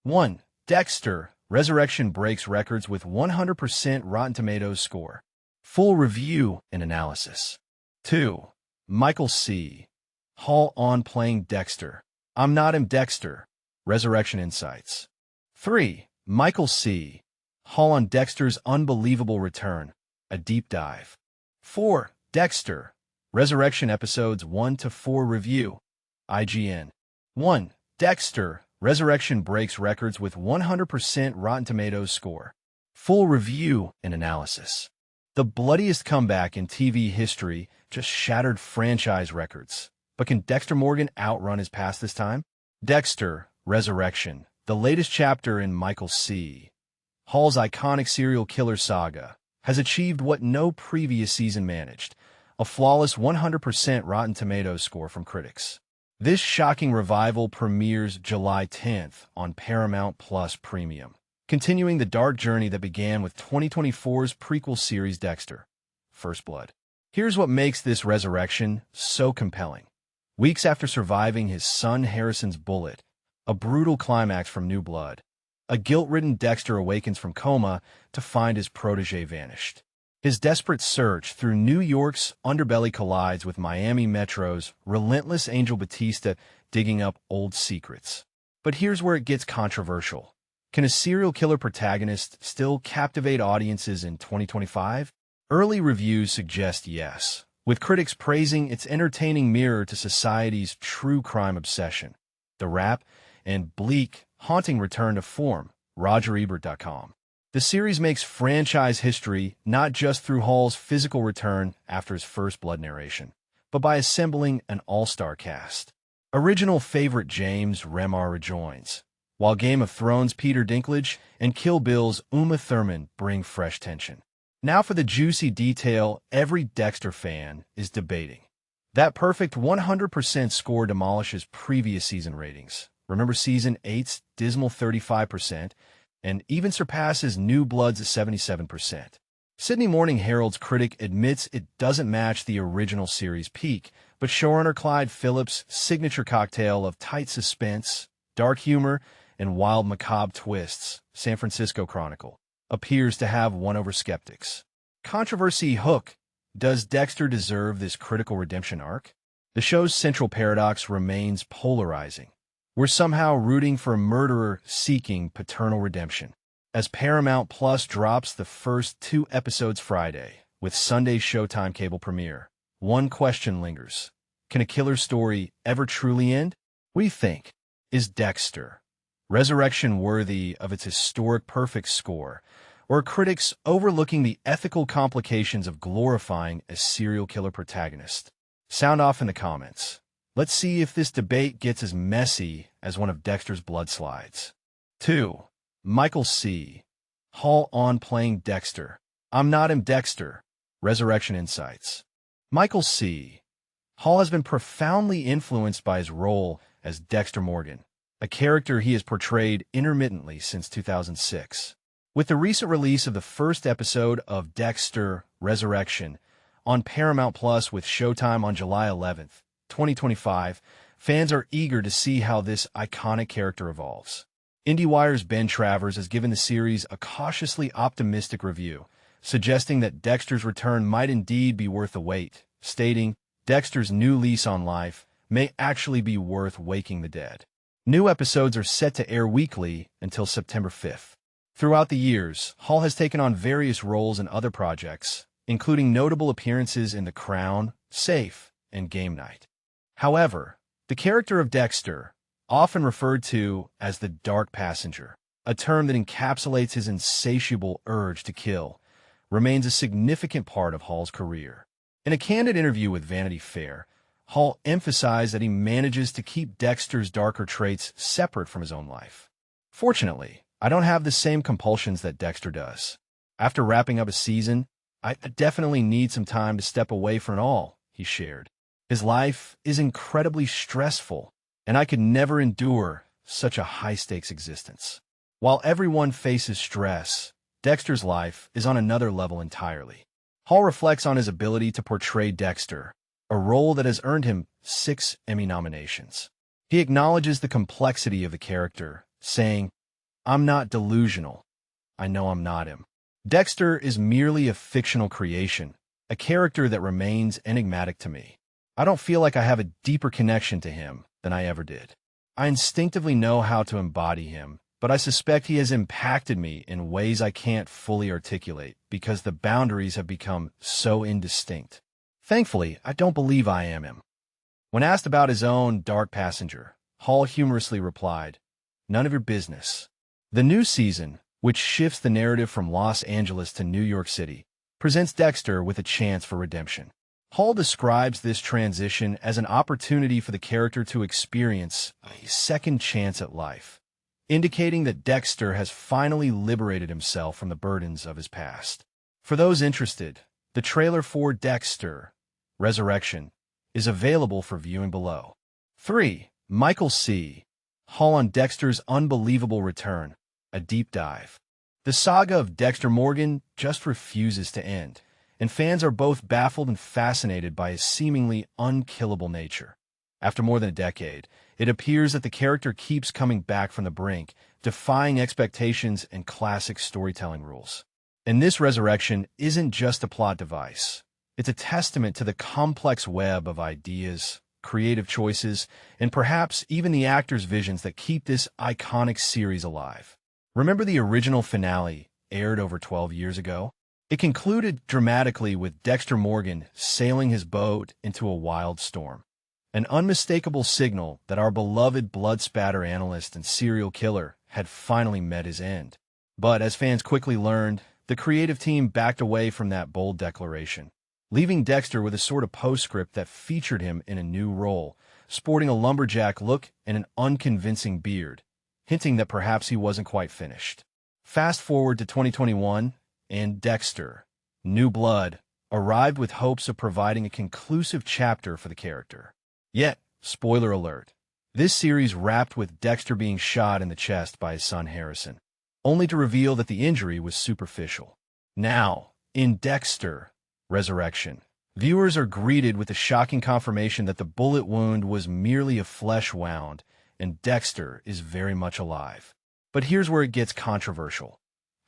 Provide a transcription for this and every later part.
1. Dexter, Resurrection breaks records with 100% Rotten Tomatoes score. Full review and analysis. 2. Michael C. Hall on playing Dexter. I'm not him Dexter. Resurrection insights. 3. Michael C. Hall on Dexter's unbelievable return. A deep dive. 4. Dexter, Resurrection episodes 1 to 4 review. IGN. 1. Dexter, Resurrection breaks records with 100% Rotten Tomatoes score. Full review and analysis. The bloodiest comeback in TV history just shattered franchise records. But can Dexter Morgan outrun his past this time? Dexter, Resurrection, the latest chapter in Michael C. Hall's iconic serial killer saga, has achieved what no previous season managed, a flawless 100% Rotten Tomatoes score from critics. This shocking revival premieres July 10th on Paramount Plus Premium, continuing the dark journey that began with 2024's prequel series Dexter: First Blood. Here's what makes this resurrection so compelling. Weeks after surviving his son Harrison's bullet, a brutal climax from New Blood, a guilt-ridden Dexter awakens from coma to find his protege vanished. His desperate search through New York's underbelly collides with Miami Metro's relentless Angel Batista digging up old secrets. But here's where it gets controversial. Can a serial killer protagonist still captivate audiences in 2025? Early reviews suggest yes, with critics praising its entertaining mirror to society's true crime obsession. The rap and bleak, haunting return to form, RogerEbert.com. The series makes franchise history not just through Hall's physical return after his First Blood narration, but by assembling an all-star cast. Original favorite James Remar rejoins, while Game of Thrones' Peter Dinklage and Kill Bill's Uma Thurman bring fresh tension. Now for the juicy detail every Dexter fan is debating. That perfect 100% score demolishes previous season ratings. Remember Season 8's dismal 35%, and even surpasses New Blood's 77%. Sydney Morning Herald's critic admits it doesn't match the original series peak, but showrunner Clyde Phillips' signature cocktail of tight suspense, dark humor, and wild macabre twists, San Francisco Chronicle, appears to have won over skeptics. Controversy hook. Does Dexter deserve this critical redemption arc? The show's central paradox remains polarizing. We're somehow rooting for a murderer seeking paternal redemption. As Paramount Plus drops the first 2 episodes Friday, with Sunday's Showtime cable premiere, one question lingers. Can a killer's story ever truly end? What do you think? Is Dexter, Resurrection worthy of its historic perfect score, or are critics overlooking the ethical complications of glorifying a serial killer protagonist? Sound off in the comments. Let's see if this debate gets as messy as one of Dexter's blood slides. 2. Michael C. Hall on playing Dexter. I'm not him Dexter. Resurrection insights. Michael C. Hall has been profoundly influenced by his role as Dexter Morgan, a character he has portrayed intermittently since 2006. With the recent release of the first episode of Dexter: Resurrection on Paramount Plus with Showtime on July 11th, 2025, fans are eager to see how this iconic character evolves. IndieWire's Ben Travers has given the series a cautiously optimistic review, suggesting that Dexter's return might indeed be worth the wait, stating, Dexter's new lease on life may actually be worth waking the dead. New episodes are set to air weekly until September 5th. Throughout the years, Hall has taken on various roles in other projects, including notable appearances in The Crown, Safe, and Game Night. However, the character of Dexter, often referred to as the Dark Passenger, a term that encapsulates his insatiable urge to kill, remains a significant part of Hall's career. In a candid interview with Vanity Fair, Hall emphasized that he manages to keep Dexter's darker traits separate from his own life. Fortunately, I don't have the same compulsions that Dexter does. After wrapping up a season, I definitely need some time to step away from it all, he shared. His life is incredibly stressful, and I could never endure such a high-stakes existence. While everyone faces stress, Dexter's life is on another level entirely. Hall reflects on his ability to portray Dexter, a role that has earned him 6 Emmy nominations. He acknowledges the complexity of the character, saying, I'm not delusional. I know I'm not him. Dexter is merely a fictional creation, a character that remains enigmatic to me. I don't feel like I have a deeper connection to him than I ever did. I instinctively know how to embody him, but I suspect he has impacted me in ways I can't fully articulate because the boundaries have become so indistinct. Thankfully, I don't believe I am him. When asked about his own Dark Passenger, Hall humorously replied, "None of your business." The new season, which shifts the narrative from Los Angeles to New York City, presents Dexter with a chance for redemption. Hall describes this transition as an opportunity for the character to experience a second chance at life, indicating that Dexter has finally liberated himself from the burdens of his past. For those interested, the trailer for Dexter: Resurrection is available for viewing below. 3. Michael C. Hall on Dexter's unbelievable return, a deep dive. The saga of Dexter Morgan just refuses to end, and fans are both baffled and fascinated by his seemingly unkillable nature. After more than a decade, it appears that the character keeps coming back from the brink, defying expectations and classic storytelling rules. And this resurrection isn't just a plot device. It's a testament to the complex web of ideas, creative choices, and perhaps even the actors' visions that keep this iconic series alive. Remember the original finale, aired over 12 years ago? It concluded dramatically with Dexter Morgan sailing his boat into a wild storm, an unmistakable signal that our beloved blood spatter analyst and serial killer had finally met his end. But as fans quickly learned, the creative team backed away from that bold declaration, leaving Dexter with a sort of postscript that featured him in a new role, sporting a lumberjack look and an unconvincing beard, hinting that perhaps he wasn't quite finished. Fast forward to 2021, and Dexter, New Blood, arrived with hopes of providing a conclusive chapter for the character. Yet, spoiler alert, this series wrapped with Dexter being shot in the chest by his son Harrison, only to reveal that the injury was superficial. Now, in Dexter: Resurrection, viewers are greeted with the shocking confirmation that the bullet wound was merely a flesh wound, and Dexter is very much alive. But here's where it gets controversial.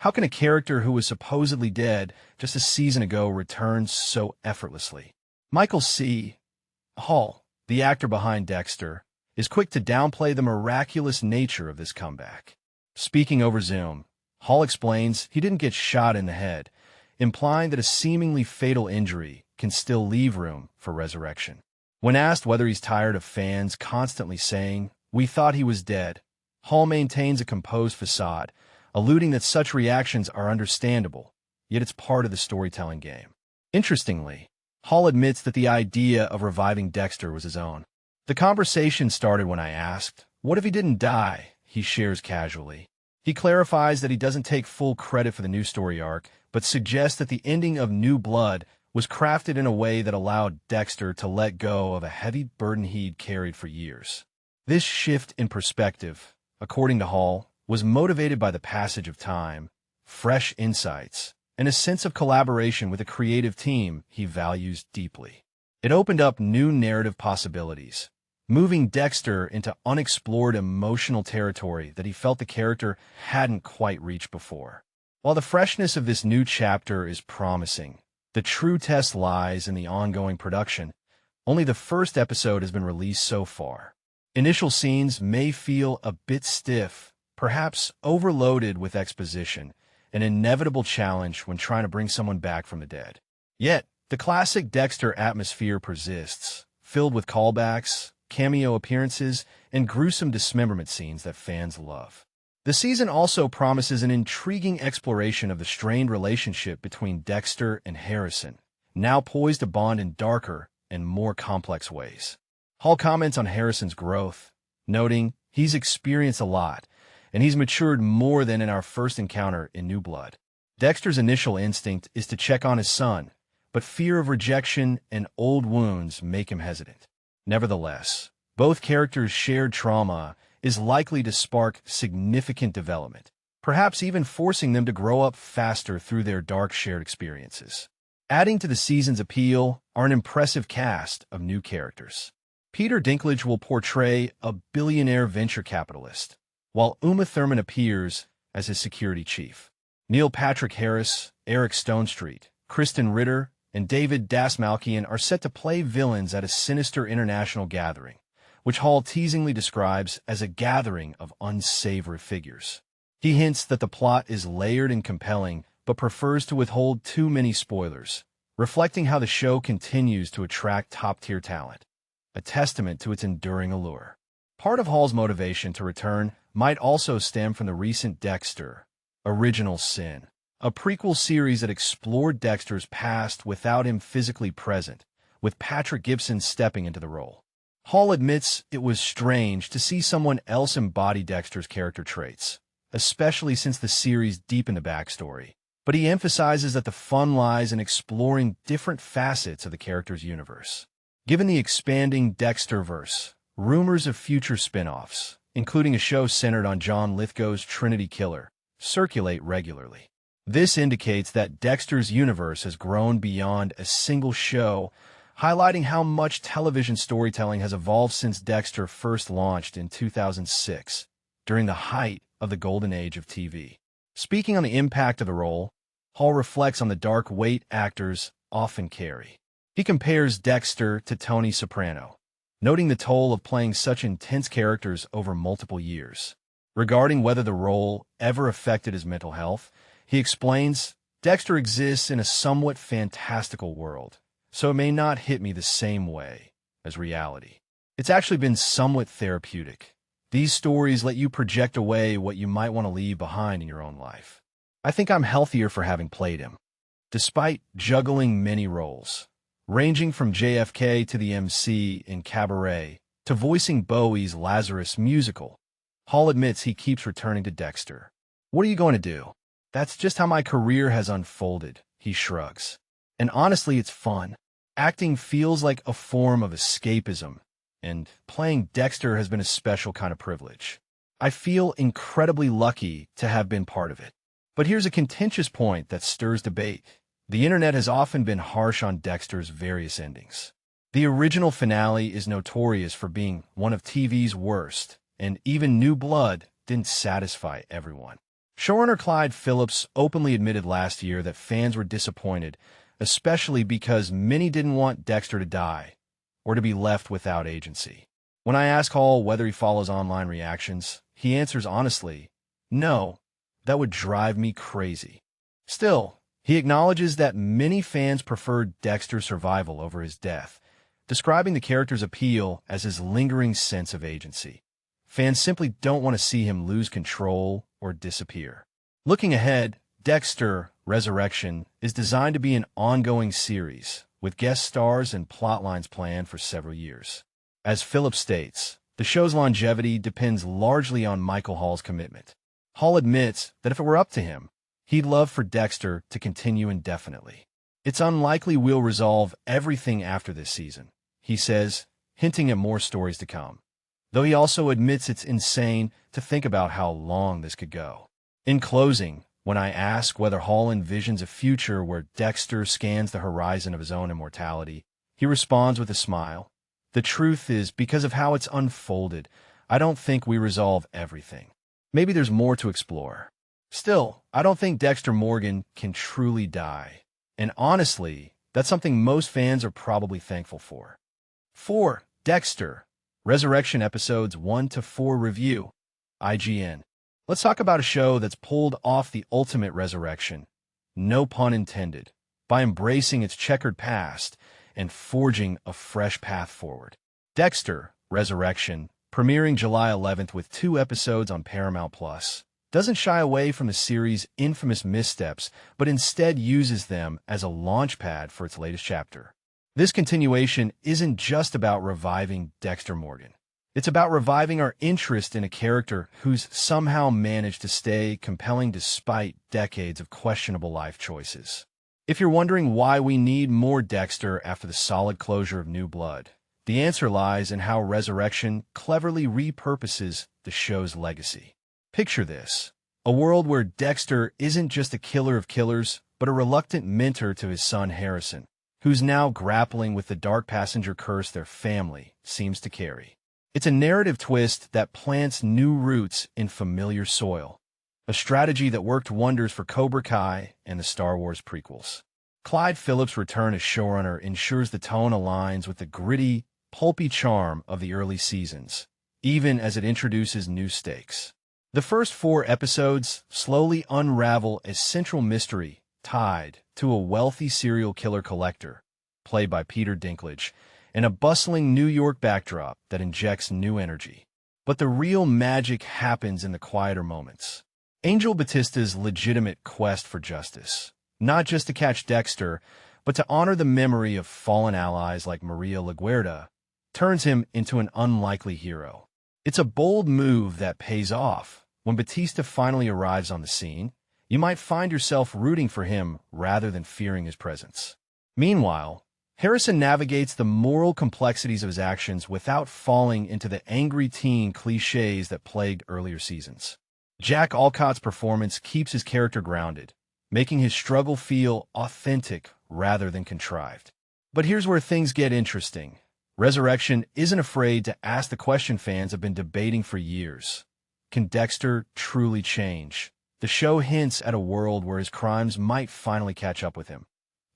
How can a character who was supposedly dead just a season ago return so effortlessly? Michael C. Hall, the actor behind Dexter, is quick to downplay the miraculous nature of this comeback. Speaking over Zoom, Hall explains he didn't get shot in the head, implying that a seemingly fatal injury can still leave room for resurrection. When asked whether he's tired of fans constantly saying, "We thought he was dead," Hall maintains a composed facade, alluding that such reactions are understandable, yet it's part of the storytelling game. Interestingly, Hall admits that the idea of reviving Dexter was his own. The conversation started when I asked, "What if he didn't die?" He shares casually. He clarifies that he doesn't take full credit for the new story arc, but suggests that the ending of New Blood was crafted in a way that allowed Dexter to let go of a heavy burden he'd carried for years. This shift in perspective, according to Hall, was motivated by the passage of time, fresh insights, and a sense of collaboration with a creative team he values deeply. It opened up new narrative possibilities, moving Dexter into unexplored emotional territory that he felt the character hadn't quite reached before. While the freshness of this new chapter is promising, the true test lies in the ongoing production. Only the first episode has been released so far. Initial scenes may feel a bit stiff, perhaps overloaded with exposition, an inevitable challenge when trying to bring someone back from the dead. Yet, the classic Dexter atmosphere persists, filled with callbacks, cameo appearances, and gruesome dismemberment scenes that fans love. The season also promises an intriguing exploration of the strained relationship between Dexter and Harrison, now poised to bond in darker and more complex ways. Hall comments on Harrison's growth, noting he's experienced a lot, and he's matured more than in our first encounter in New Blood. Dexter's initial instinct is to check on his son, but fear of rejection and old wounds make him hesitant. Nevertheless, both characters' shared trauma is likely to spark significant development, perhaps even forcing them to grow up faster through their dark shared experiences. Adding to the season's appeal are an impressive cast of new characters. Peter Dinklage will portray a billionaire venture capitalist, while Uma Thurman appears as his security chief. Neil Patrick Harris, Eric Stonestreet, Kristen Ritter, and David Dastmalchian are set to play villains at a sinister international gathering, which Hall teasingly describes as a gathering of unsavory figures. He hints that the plot is layered and compelling, but prefers to withhold too many spoilers, reflecting how the show continues to attract top-tier talent, a testament to its enduring allure. Part of Hall's motivation to return might also stem from the recent Dexter, Original Sin, a prequel series that explored Dexter's past without him physically present, with Patrick Gibson stepping into the role. Hall admits it was strange to see someone else embody Dexter's character traits, especially since the series deepened the backstory, but he emphasizes that the fun lies in exploring different facets of the character's universe. Given the expanding Dexterverse, rumors of future spin-offs, including a show centered on John Lithgow's Trinity Killer, circulate regularly. This indicates that Dexter's universe has grown beyond a single show, highlighting how much television storytelling has evolved since Dexter first launched in 2006, during the height of the golden age of TV. Speaking on the impact of the role, Hall reflects on the dark weight actors often carry. He compares Dexter to Tony Soprano, noting the toll of playing such intense characters over multiple years. Regarding whether the role ever affected his mental health, he explains, "Dexter exists in a somewhat fantastical world, so it may not hit me the same way as reality. It's actually been somewhat therapeutic. These stories let you project away what you might want to leave behind in your own life. I think I'm healthier for having played him." Despite juggling many roles, ranging from JFK to the MC in Cabaret to voicing Bowie's Lazarus musical, Hall admits he keeps returning to Dexter. "What are you going to do? That's just how my career has unfolded," he shrugs. And honestly, it's fun. Acting feels like a form of escapism, and playing Dexter has been a special kind of privilege. I feel incredibly lucky to have been part of it. But here's a contentious point that stirs debate. The internet has often been harsh on Dexter's various endings. The original finale is notorious for being one of TV's worst, and even New Blood didn't satisfy everyone. Showrunner Clyde Phillips openly admitted last year that fans were disappointed, especially because many didn't want Dexter to die or to be left without agency. When I ask Hall whether he follows online reactions, he answers honestly, "No, that would drive me crazy." Still, he acknowledges that many fans preferred Dexter's survival over his death, describing the character's appeal as his lingering sense of agency. Fans simply don't want to see him lose control or disappear. Looking ahead, Dexter Resurrection is designed to be an ongoing series, with guest stars and plot lines planned for several years. As Phillips states, the show's longevity depends largely on Michael Hall's commitment. Hall admits that if it were up to him, he'd love for Dexter to continue indefinitely. "It's unlikely we'll resolve everything after this season," he says, hinting at more stories to come, though he also admits it's insane to think about how long this could go. In closing, when I ask whether Hall envisions a future where Dexter scans the horizon of his own immortality, he responds with a smile. "The truth is, because of how it's unfolded, I don't think we resolve everything. Maybe there's more to explore. Still, I don't think Dexter Morgan can truly die. And honestly, that's something most fans are probably thankful for." 4. Dexter Resurrection Episodes 1 to 4 Review. IGN. Let's talk about a show that's pulled off the ultimate resurrection, no pun intended, by embracing its checkered past and forging a fresh path forward. Dexter Resurrection, premiering July 11th with 2 episodes on Paramount+, doesn't shy away from the series' infamous missteps, but instead uses them as a launchpad for its latest chapter. This continuation isn't just about reviving Dexter Morgan. It's about reviving our interest in a character who's somehow managed to stay compelling despite decades of questionable life choices. If you're wondering why we need more Dexter after the solid closure of New Blood, the answer lies in how Resurrection cleverly repurposes the show's legacy. Picture this: a world where Dexter isn't just a killer of killers, but a reluctant mentor to his son Harrison, who's now grappling with the dark passenger curse their family seems to carry. It's a narrative twist that plants new roots in familiar soil, a strategy that worked wonders for Cobra Kai and the Star Wars prequels. Clyde Phillips' return as showrunner ensures the tone aligns with the gritty, pulpy charm of the early seasons, even as it introduces new stakes. The first 4 episodes slowly unravel a central mystery tied to a wealthy serial killer collector, played by Peter Dinklage, and a bustling New York backdrop that injects new energy. But the real magic happens in the quieter moments. Angel Batista's legitimate quest for justice, not just to catch Dexter, but to honor the memory of fallen allies like Maria LaGuardia, turns him into an unlikely hero. It's a bold move that pays off. When Batista finally arrives on the scene, you might find yourself rooting for him rather than fearing his presence. Meanwhile, Harrison navigates the moral complexities of his actions without falling into the angry teen cliches that plagued earlier seasons. Jack Alcott's performance keeps his character grounded, making his struggle feel authentic rather than contrived. But here's where things get interesting. Resurrection isn't afraid to ask the question fans have been debating for years. Can Dexter truly change? The show hints at a world where his crimes might finally catch up with him,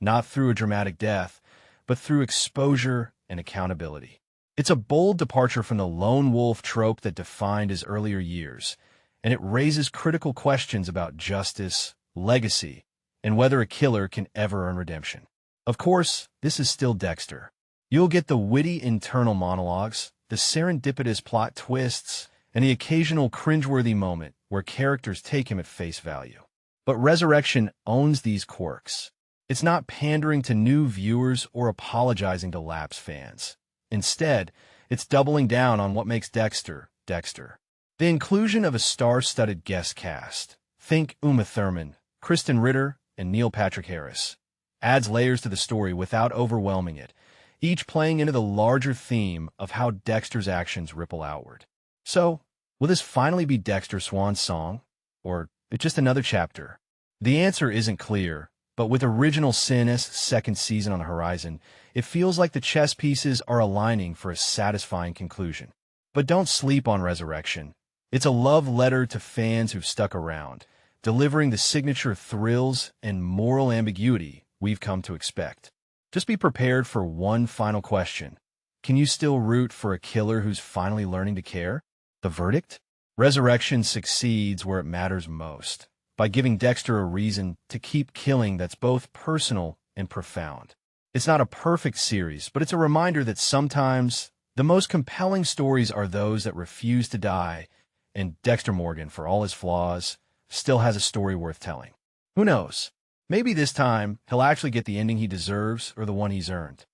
not through a dramatic death, but through exposure and accountability. It's a bold departure from the lone wolf trope that defined his earlier years, and it raises critical questions about justice, legacy, and whether a killer can ever earn redemption. Of course, this is still Dexter. You'll get the witty internal monologues, the serendipitous plot twists, and the occasional cringeworthy moment where characters take him at face value. But Resurrection owns these quirks. It's not pandering to new viewers or apologizing to lapsed fans. Instead, it's doubling down on what makes Dexter, Dexter. The inclusion of a star-studded guest cast, think Uma Thurman, Kristen Ritter, and Neil Patrick Harris, adds layers to the story without overwhelming it, each playing into the larger theme of how Dexter's actions ripple outward. So, will this finally be Dexter's swan song? Or just another chapter? The answer isn't clear, but with Original Sin's second season on the horizon, it feels like the chess pieces are aligning for a satisfying conclusion. But don't sleep on Resurrection. It's a love letter to fans who've stuck around, delivering the signature thrills and moral ambiguity we've come to expect. Just be prepared for one final question. Can you still root for a killer who's finally learning to care? The verdict? Resurrection succeeds where it matters most, by giving Dexter a reason to keep killing that's both personal and profound. It's not a perfect series, but it's a reminder that sometimes the most compelling stories are those that refuse to die, and Dexter Morgan, for all his flaws, still has a story worth telling. Who knows? Maybe this time he'll actually get the ending he deserves or the one he's earned.